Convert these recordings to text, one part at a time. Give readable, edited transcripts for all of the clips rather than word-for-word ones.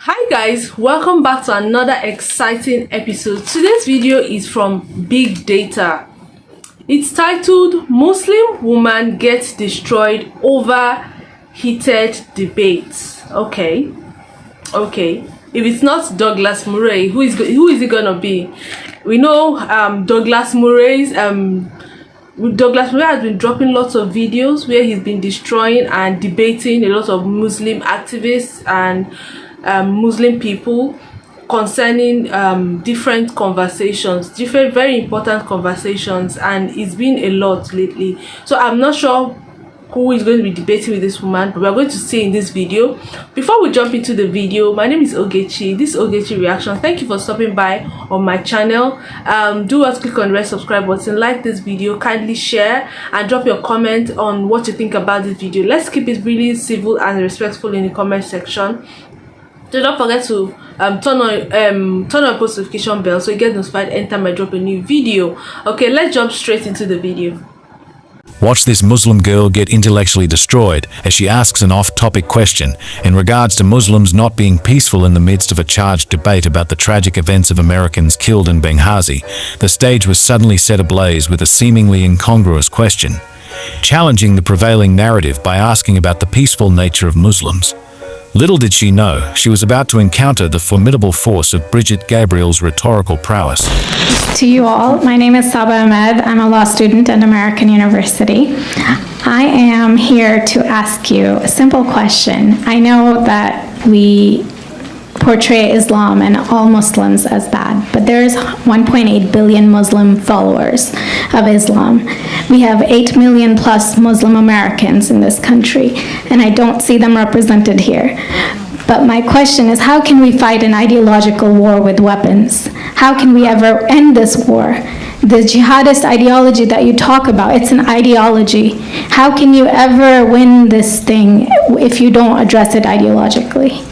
Hi guys, welcome back to another exciting episode. Today's video is from Big Data. It's titled Muslim Woman Gets Destroyed Over Heated Debates. Okay. If it's not Douglas Murray, who is it gonna be? We know Douglas Murray has been dropping lots of videos where he's been destroying and debating a lot of Muslim activists and Muslim people concerning different conversations, different very important conversations, and it's been a lot lately. So I'm not sure who is going to be debating with this woman, but we're going to see in this video. Before we jump into the video, my name is Ogechi. This is Ogechi Reaction. Thank you for stopping by on my channel. Do not click on the red subscribe button, like this video, kindly share, and drop your comment on what you think about this video. Let's keep it really civil and respectful in the comment section. So don't forget to turn on post notification bell so you get notified anytime I drop a new video. Okay, let's jump straight into the video. Watch this Muslim girl get intellectually destroyed as she asks an off-topic question in regards to Muslims not being peaceful in the midst of a charged debate about the tragic events of Americans killed in Benghazi. The stage was suddenly set ablaze with a seemingly incongruous question, challenging the prevailing narrative by asking about the peaceful nature of Muslims. Little did she know, she was about to encounter the formidable force of Bridget Gabriel's rhetorical prowess. To you all, my name is Saba Ahmed. I'm a law student at American University. I am here to ask you a simple question. I know that we portray Islam and all Muslims as bad, but there's 1.8 billion Muslim followers of Islam. We have 8 million plus Muslim Americans in this country, and I don't see them represented here. But my question is, how can we fight an ideological war with weapons? How can we ever end this war? The jihadist ideology that you talk about, it's an ideology. How can you ever win this thing if you don't address it ideologically?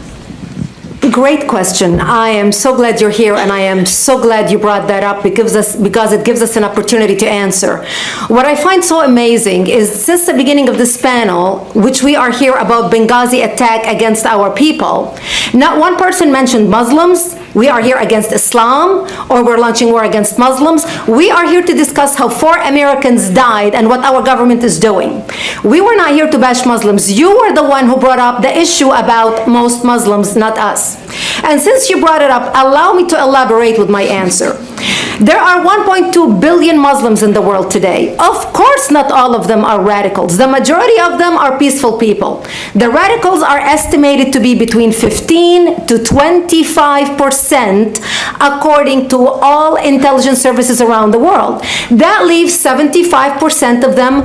Great question. I am so glad you're here, and I am so glad you brought that up because it gives us an opportunity to answer. What I find so amazing is since the beginning of this panel, which we are here about Benghazi attack against our people, not one person mentioned Muslims. We are here against Islam, or we're launching war against Muslims. We are here to discuss how 4 Americans died and what our government is doing. We were not here to bash Muslims. You were the one who brought up the issue about most Muslims, not us. And since you brought it up, allow me to elaborate with my answer. There are 1.2 billion Muslims in the world today. Of course, not all of them are radicals. The majority of them are peaceful people. The radicals are estimated to be between 15 to 25% according to all intelligence services around the world. That leaves 75% of them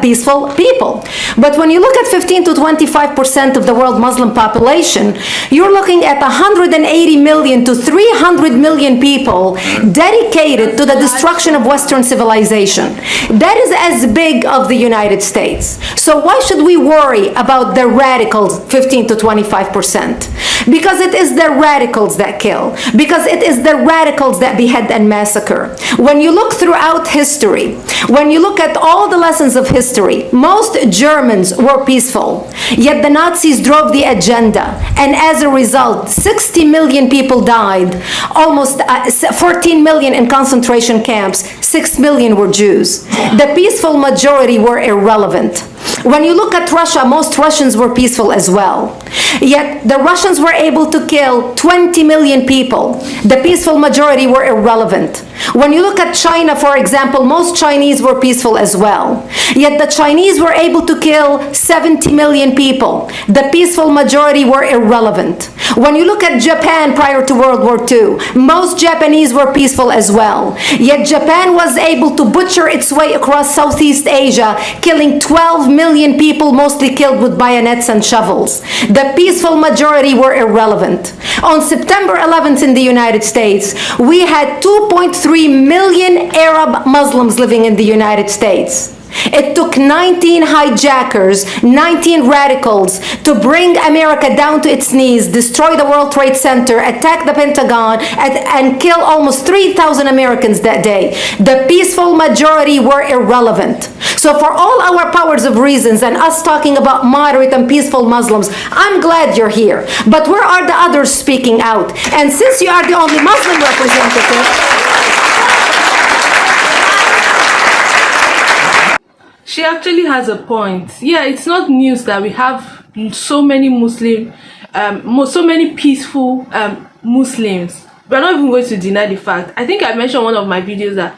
peaceful people. But when you look at 15 to 25% of the world Muslim population, you're looking at 180 million to 300 million people dedicated to the destruction of Western civilization. That is as big of the United States. So why should we worry about the radicals, 15 to 25%? Because it is the radicals that kill. Because it is the radicals that behead and massacre. When you look throughout history, when you look at all the lessons of history, most Germans were peaceful. Yet the Nazis drove the agenda. And as a result, 60 million people died. Almost 14 million in concentration camps. 6 million were Jews. The peaceful majority were irrelevant. When you look at Russia, most Russians were peaceful as well. Yet the Russians were able to kill 20 million people. The peaceful majority were irrelevant. When you look at China, for example, most Chinese were peaceful as well. Yet the Chinese were able to kill 70 million people. The peaceful majority were irrelevant. When you look at Japan prior to World War II, most Japanese were peaceful as well. Yet Japan was able to butcher its way across Southeast Asia, killing 12 million people, mostly killed with bayonets and shovels. The peaceful majority were irrelevant. On September 11th in the United States, we had 2.3 million Arab Muslims living in the United States. It took 19 hijackers, 19 radicals to bring America down to its knees, destroy the World Trade Center, attack the Pentagon, and kill almost 3,000 Americans that day. The peaceful majority were irrelevant. So for all our powers of reasons and us talking about moderate and peaceful Muslims, I'm glad you're here. But where are the others speaking out? And since you are the only Muslim representative, she actually has a point. Yeah, it's not news that we have so many so many peaceful Muslims. We're not even going to deny the fact. I think I mentioned in one of my videos that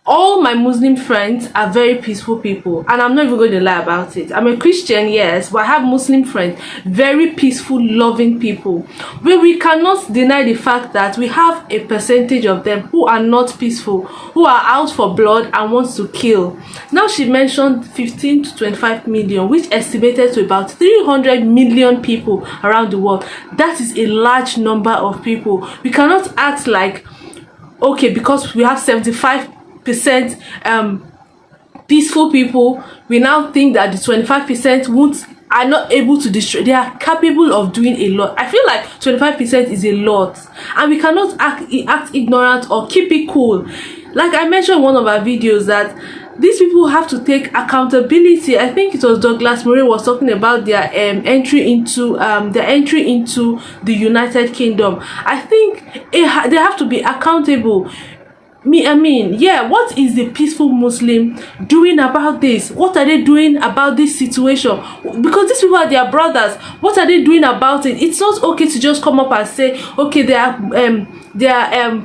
all my Muslim friends are very peaceful people, and I'm not even going to lie about it. I'm a Christian, yes, but I have Muslim friends, very peaceful, loving people. But we cannot deny the fact that we have a percentage of them who are not peaceful, who are out for blood and wants to kill. Now she mentioned 15 to 25 million, which estimated to about 300 million people around the world. That is a large number of people. We cannot act like, okay, because we have 75% peaceful people, we now think that the 25% are not able to destroy. They are capable of doing a lot. I feel like 25% is a lot, and we cannot act ignorant or keep it cool. Like I mentioned in one of our videos, that these people have to take accountability. I think it was Douglas Murray was talking about their entry into the United Kingdom. I think they have to be accountable. Yeah, what is the peaceful Muslim doing about this? What are they doing about this situation? Because these people are their brothers. What are they doing about it? It's not okay to just come up and say, okay, they are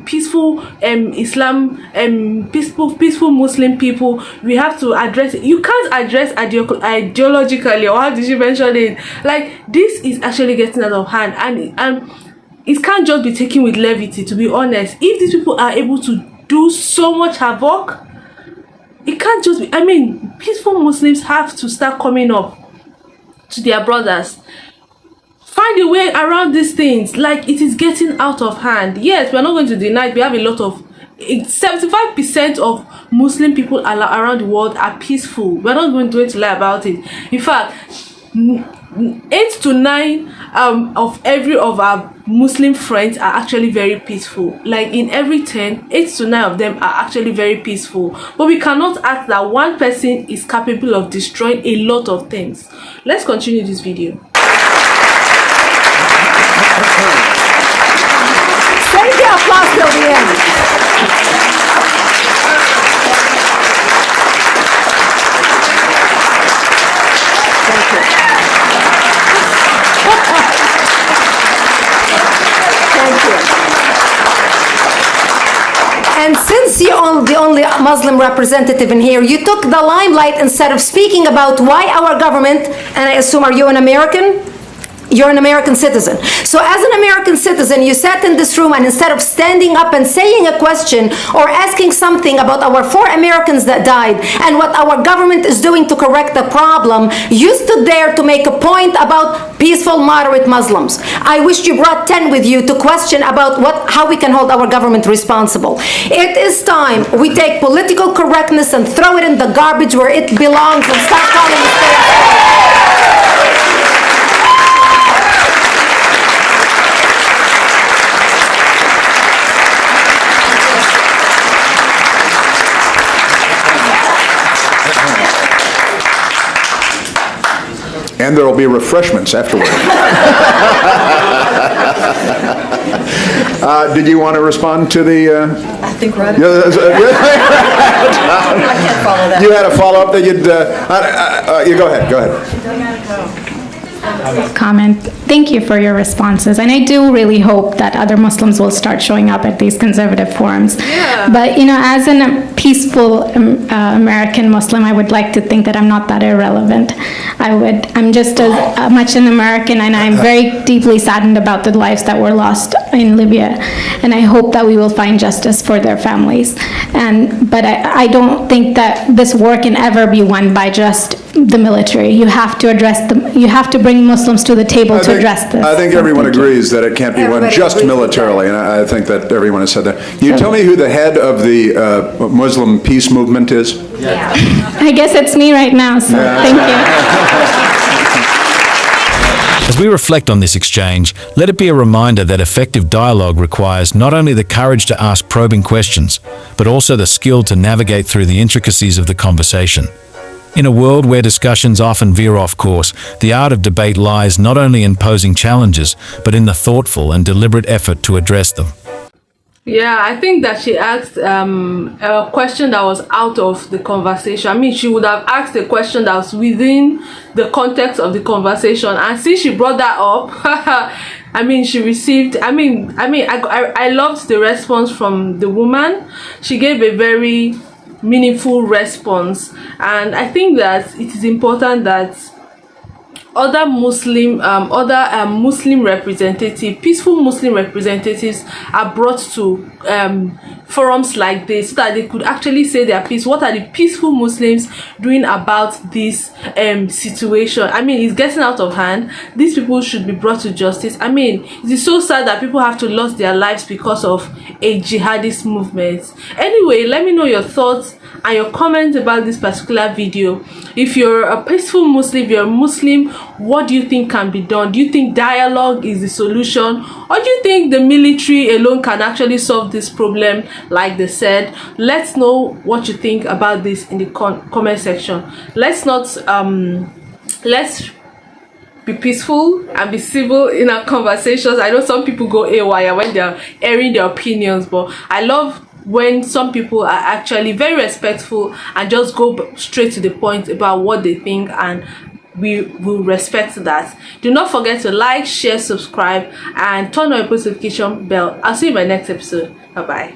peaceful Islam, peaceful Muslim people. We have to address it. You can't address ideologically, or how did you mention it? Like, this is actually getting out of hand, and it can't just be taken with levity, to be honest. If these people are able to do so much havoc, it can't just be, peaceful Muslims have to start coming up to their brothers, find a way around these things. Like, it is getting out of hand. Yes, we're not going to deny it. We have a lot of 75% of Muslim people around the world are peaceful. We're not going to lie about it. In fact, 8 to 9 of every of our Muslim friends are actually very peaceful. Like, in every 10, 8 to 9 of them are actually very peaceful. But we cannot act that one person is capable of destroying a lot of things. Let's continue this video. save the applause till the end. And since you're the only Muslim representative in here, you took the limelight instead of speaking about why our government, and I assume, are you an American? You're an American citizen. So as an American citizen, you sat in this room, and instead of standing up and saying a question or asking something about our 4 Americans that died and what our government is doing to correct the problem, you stood there to make a point about peaceful, moderate Muslims. I wish you brought 10 with you to question about how we can hold our government responsible. It is time we take political correctness and throw it in the garbage where it belongs and start calling it. And there will be refreshments afterward. Did you want to respond to the... I think right. I can't follow that. You had a follow-up that you'd... you go ahead. Go ahead. Comment. Thank you for your responses, and I do really hope that other Muslims will start showing up at these conservative forums. Yeah. But as a peaceful American Muslim, I would like to think that I'm not that irrelevant. I'm just as much an American, and I'm very deeply saddened about the lives that were lost in Libya, and I hope that we will find justice for their families. But I don't think that this war can ever be won by just the military. You have to address them. You have to bring Muslims to the table to address this. I think So everyone thank you. agrees that it can't be won Everybody just agrees with militarily, and I think that everyone has said that. Can you tell me who the head of the Muslim peace movement is? I guess it's me right now, so thank you. As we reflect on this exchange, let it be a reminder that effective dialogue requires not only the courage to ask probing questions, but also the skill to navigate through the intricacies of the conversation. In a world where discussions often veer off course, the art of debate lies not only in posing challenges, but in the thoughtful and deliberate effort to address them. Yeah, I think that she asked a question that was out of the conversation. I mean, she would have asked a question that was within the context of the conversation, and since she brought that up, I mean, she received. I loved the response from the woman. She gave a very meaningful response, and I think that it is important that other Muslim representatives, peaceful Muslim representatives, are brought to forums like this so that they could actually say their piece. What are the peaceful Muslims doing about this situation? I mean, it's getting out of hand. These people should be brought to justice. I mean, it is so sad that people have to lose their lives because of a jihadist movement. Anyway, let me know your thoughts and your comments about this particular video. If you're a peaceful Muslim, if you're a Muslim, what do you think can be done? Do you think dialogue is the solution, or do you think the military alone can actually solve this problem like they said? Let's know what you think about this in the comment section. Let's be peaceful and be civil in our conversations. I know some people go AWire when they're airing their opinions, but I love when some people are actually very respectful and just go straight to the point about what they think, and we will respect that. Do not forget to like, share, subscribe, and turn on your post notification bell. I'll see you in my next episode. Bye bye.